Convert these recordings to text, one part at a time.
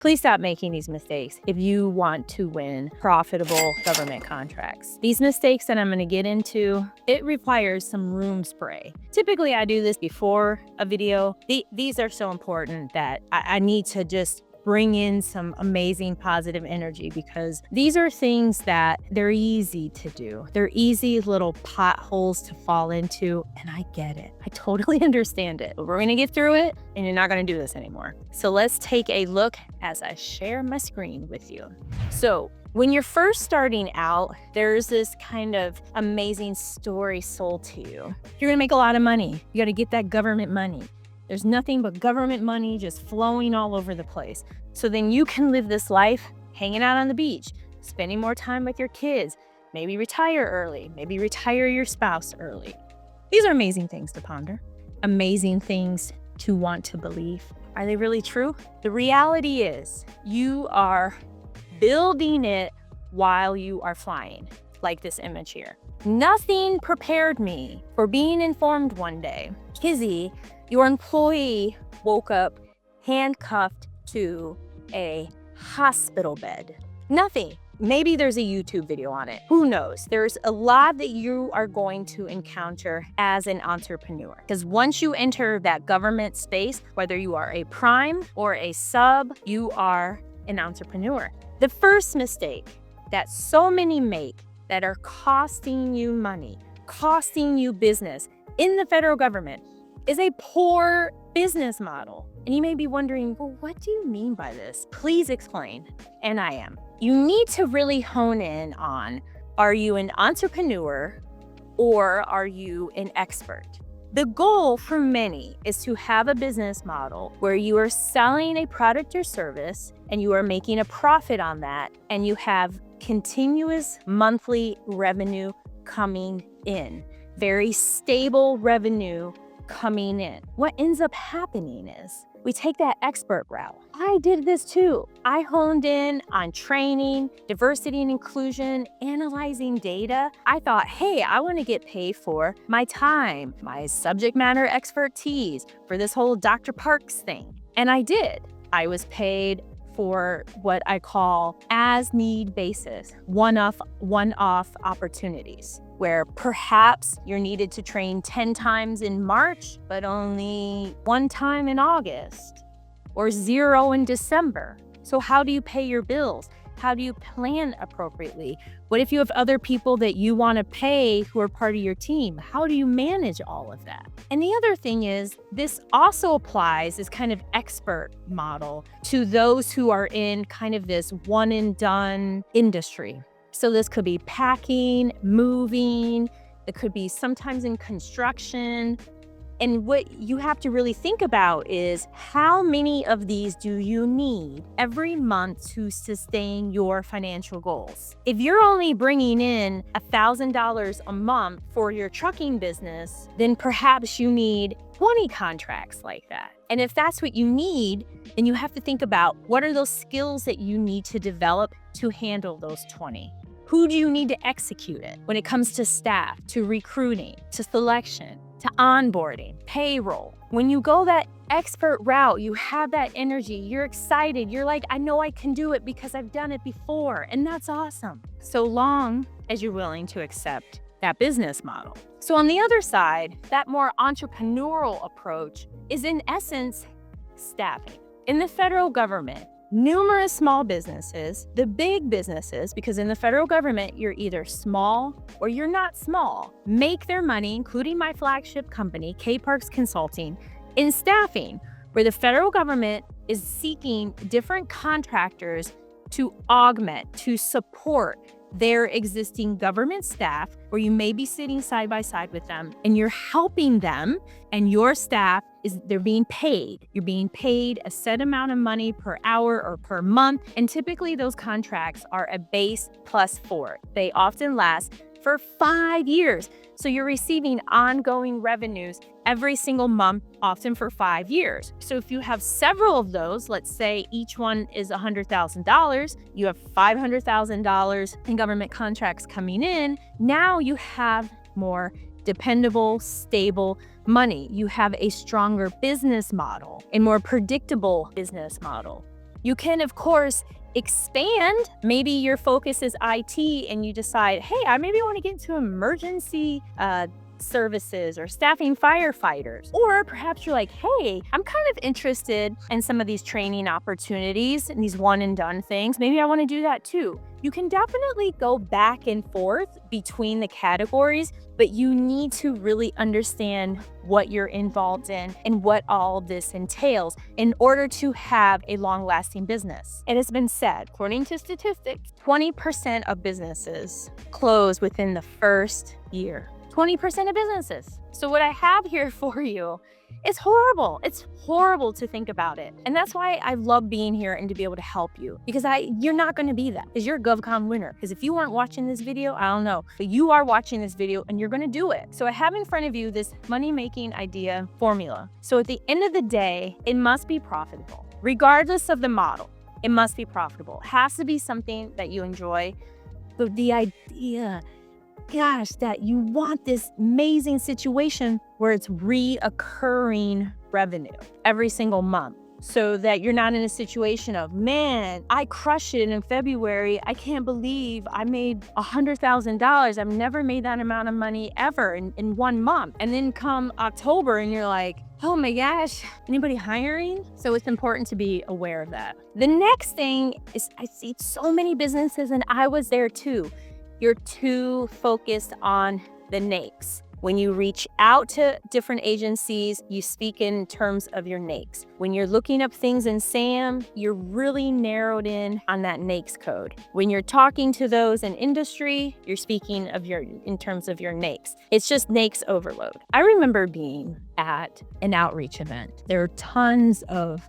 Please stop making these mistakes if you want to win profitable government contracts. These mistakes that I'm going to get into, it requires some room spray. Typically, I do this before a video. These are so important that I need to just bring in some amazing positive energy, because these are things that they're easy to do. They're easy little potholes to fall into, and I get it. I totally understand it. But we're gonna get through it, and you're not gonna do this anymore. So let's take a look as I share my screen with you. So when you're first starting out, there's this kind of amazing story sold to you. You're gonna make a lot of money. You gotta get that government money. There's nothing but government money just flowing all over the place. So then you can live this life hanging out on the beach, spending more time with your kids, maybe retire early, maybe retire your spouse early. These are amazing things to ponder, amazing things to want to believe. Are they really true? The reality is you are building it while you are flying, like this image here. Nothing prepared me for being informed one day, Kizzy, your employee woke up handcuffed to a hospital bed. Nothing. Maybe there's a YouTube video on it. Who knows? There's a lot that you are going to encounter as an entrepreneur. Because once you enter that government space, whether you are a prime or a sub, you are an entrepreneur. The first mistake that so many make that are costing you money, costing you business in the federal government, is a poor business model. And you may be wondering, well, what do you mean by this? Please explain. And I am. You need to really hone in on, are you an entrepreneur or are you an expert? The goal for many is to have a business model where you are selling a product or service and you are making a profit on that, and you have continuous monthly revenue coming in, very stable revenue coming in. What ends up happening is we take that expert route. I did this too. I honed in on training, diversity and inclusion, analyzing data. I thought, hey, I want to get paid for my time, my subject matter expertise, for this whole Dr. Parks thing. And I did. I was paid for what I call as need basis, one-off opportunities, where perhaps you're needed to train 10 times in March, but only 1 time in August, or 0 in December. So how do you pay your bills? How do you plan appropriately? What if you have other people that you want to pay who are part of your team? How do you manage all of that? And the other thing is, this also applies, this kind of expert model, to those who are in kind of this one and done industry. So this could be packing, moving, it could be sometimes in construction. And what you have to really think about is, how many of these do you need every month to sustain your financial goals? If you're only bringing in $1,000 a month for your trucking business, then perhaps you need 20 contracts like that. And if that's what you need, then you have to think about, what are those skills that you need to develop to handle those 20? Who do you need to execute it when it comes to staff, to recruiting, to selection, to onboarding, payroll? When you go that expert route, you have that energy, you're excited, you're like, I know I can do it because I've done it before, and that's awesome. So long as you're willing to accept that business model. So on the other side, that more entrepreneurial approach is in essence staffing. In the federal government, numerous small businesses, the big businesses, because in the federal government, you're either small or you're not small, make their money, including my flagship company, K Parks Consulting, in staffing, where the federal government is seeking different contractors to augment, to support their existing government staff, where you may be sitting side by side with them and you're helping them, and your staff they're being paid. You're being paid a set amount of money per hour or per month. And typically those contracts are a base +4. They often last for 5 years. So you're receiving ongoing revenues every single month, often for 5 years. So if you have several of those, let's say each one is $100,000, you have $500,000 in government contracts coming in. Now you have more dependable, stable money. You have a stronger business model, a more predictable business model. You can, of course, expand. Maybe your focus is IT and you decide, hey, I maybe want to get into emergency services or staffing firefighters. Or perhaps you're like, hey, I'm kind of interested in some of these training opportunities and these one and done things. Maybe I want to do that too. You can definitely go back and forth between the categories, but you need to really understand what you're involved in and what all this entails in order to have a long-lasting business. It has been said, according to statistics, 20% of businesses close within the first year. 20% of businesses. So what I have here for you is horrible. It's horrible to think about it. And that's why I love being here and to be able to help you, because you're not going to be that, because you're a GovCon winner. Because if you weren't watching this video, I don't know, but you are watching this video and you're going to do it. So I have in front of you this money-making idea formula. So at the end of the day, it must be profitable. Regardless of the model, it must be profitable. It has to be something that you enjoy. But the idea, gosh, that you want this amazing situation where it's reoccurring revenue every single month, so that you're not in a situation of, man, I crushed it in February. I can't believe I made $100,000. I've never made that amount of money ever in 1 month. And then come October and you're like, oh my gosh, anybody hiring? So it's important to be aware of that. The next thing is, I see so many businesses, and I was there too. You're too focused on the NAICS. When you reach out to different agencies, you speak in terms of your NAICS. When you're looking up things in SAM, you're really narrowed in on that NAICS code. When you're talking to those in industry, you're speaking in terms of your NAICS. It's just NAICS overload. I remember being at an outreach event. There are tons of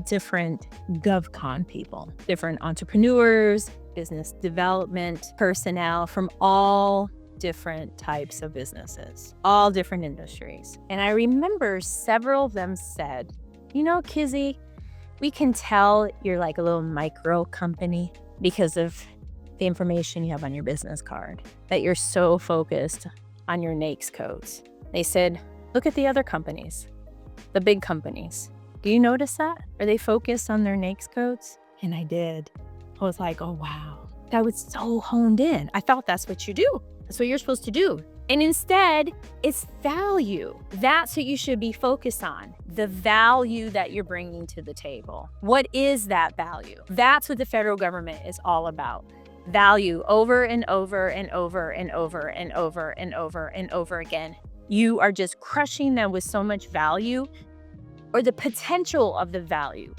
different GovCon people, different entrepreneurs, business development personnel from all different types of businesses, all different industries. And I remember several of them said, you know, Kizzy, we can tell you're like a little micro company because of the information you have on your business card, that you're so focused on your NAICS codes. They said, look at the other companies, the big companies. Do you notice that? Are they focused on their NAICS codes? And I did. I was like, oh, wow, that was so honed in. I thought that's what you do. That's what you're supposed to do. And instead, it's value. That's what you should be focused on. The value that you're bringing to the table. What is that value? That's what the federal government is all about. Value over and over and over and over and over and over and over again. You are just crushing them with so much value, or the potential of the value.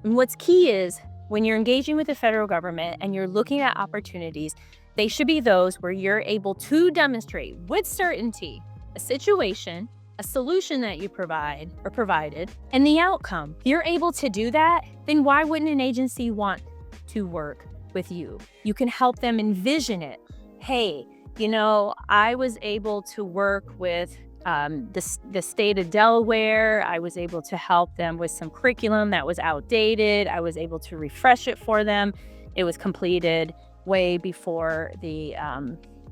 And what's key is, when you're engaging with the federal government and you're looking at opportunities, they should be those where you're able to demonstrate with certainty a situation, a solution that you provide or provided, and the outcome. If you're able to do that, then why wouldn't an agency want to work with you? You can help them envision it. Hey, you know, I was able to work with the state of Delaware. I was able to help them with some curriculum that was outdated. I was able to refresh it for them. It was completed way before the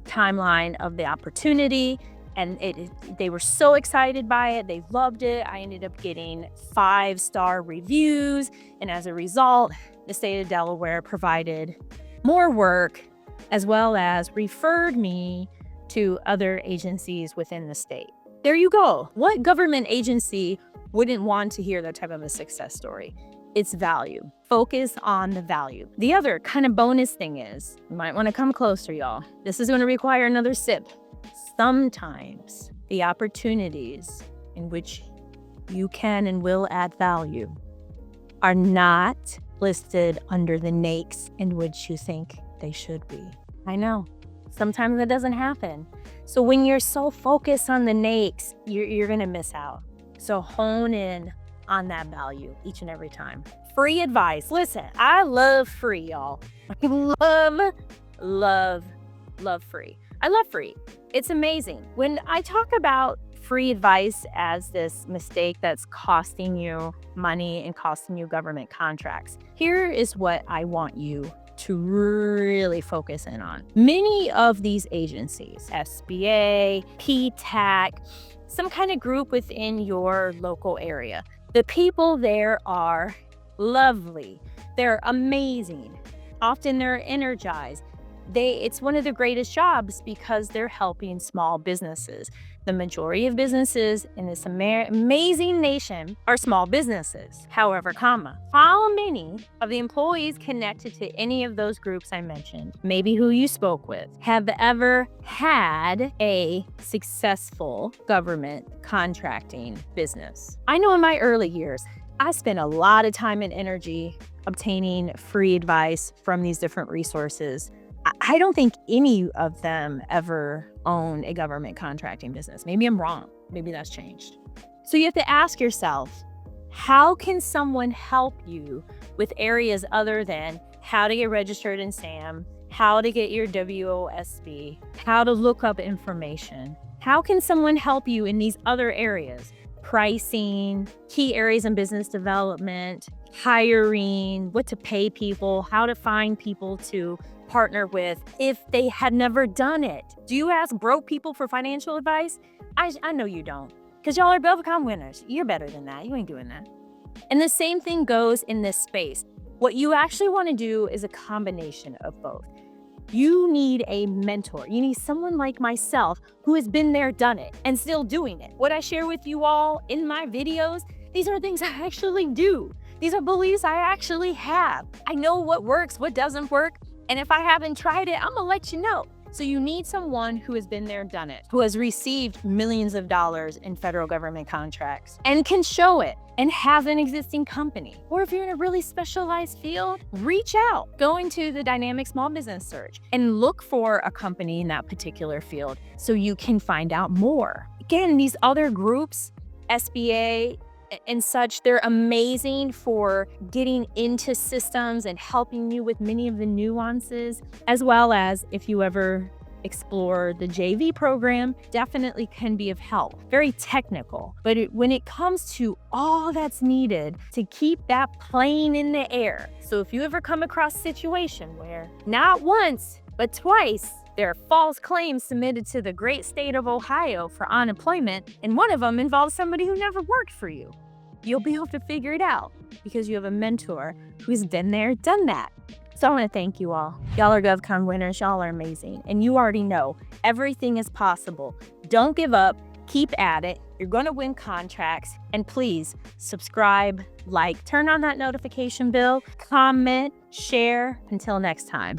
timeline of the opportunity. And they were so excited by it. They loved it. I ended up getting 5-star reviews. And as a result, the state of Delaware provided more work, as well as referred me to other agencies within the state. There you go. What government agency wouldn't want to hear that type of a success story? It's value. Focus on the value. The other kind of bonus thing is, you might want to come closer, y'all. This is going to require another sip. Sometimes the opportunities in which you can and will add value are not listed under the NAICS in which you think they should be. I know. Sometimes that doesn't happen. So when you're so focused on the NAICS, you're going to miss out. So hone in on that value each and every time. Free advice. Listen, I love free, y'all. I love free. I love free. It's amazing. When I talk about free advice as this mistake that's costing you money and costing you government contracts, here is what I want you to really focus in on. Many of these agencies, SBA, PTAC, some kind of group within your local area, the people there are lovely. They're amazing. Often they're energized. It's one of the greatest jobs because they're helping small businesses. The majority of businesses in this amazing nation are small businesses. However, how many of the employees connected to any of those groups I mentioned, maybe who you spoke with, have ever had a successful government contracting business? I know in my early years, I spent a lot of time and energy obtaining free advice from these different resources. I don't think any of them ever own a government contracting business. Maybe I'm wrong. Maybe that's changed. So you have to ask yourself, how can someone help you with areas other than how to get registered in SAM, how to get your WOSB, how to look up information? How can someone help you in these other areas? Pricing, key areas in business development, hiring, what to pay people, how to find people to partner with if they had never done it. Do you ask broke people for financial advice? I know you don't, because y'all are GovCon winners. You're better than that. You ain't doing that. And the same thing goes in this space. What you actually want to do is a combination of both. You need a mentor. You need someone like myself who has been there, done it, and still doing it. What I share with you all in my videos, these are things I actually do. These are beliefs I actually have. I know what works, what doesn't work. And if I haven't tried it, I'm gonna let you know. So you need someone who has been there, done it, who has received millions of dollars in federal government contracts and can show it and has an existing company. Or if you're in a really specialized field, reach out. Go into the dynamic small business search and look for a company in that particular field so you can find out more. Again, these other groups, SBA, and such, they're amazing for getting into systems and helping you with many of the nuances, as well as if you ever explore the JV program, definitely can be of help. Very technical, but when it comes to all that's needed to keep that plane in the air. So if you ever come across a situation where not once, but twice, there are false claims submitted to the great state of Ohio for unemployment, and one of them involves somebody who never worked for you, you'll be able to figure it out because you have a mentor who's been there, done that. So I want to thank you all. Y'all are GovCon winners. Y'all are amazing. And you already know everything is possible. Don't give up. Keep at it. You're going to win contracts. And please subscribe, like, turn on that notification bell, comment, share. Until next time.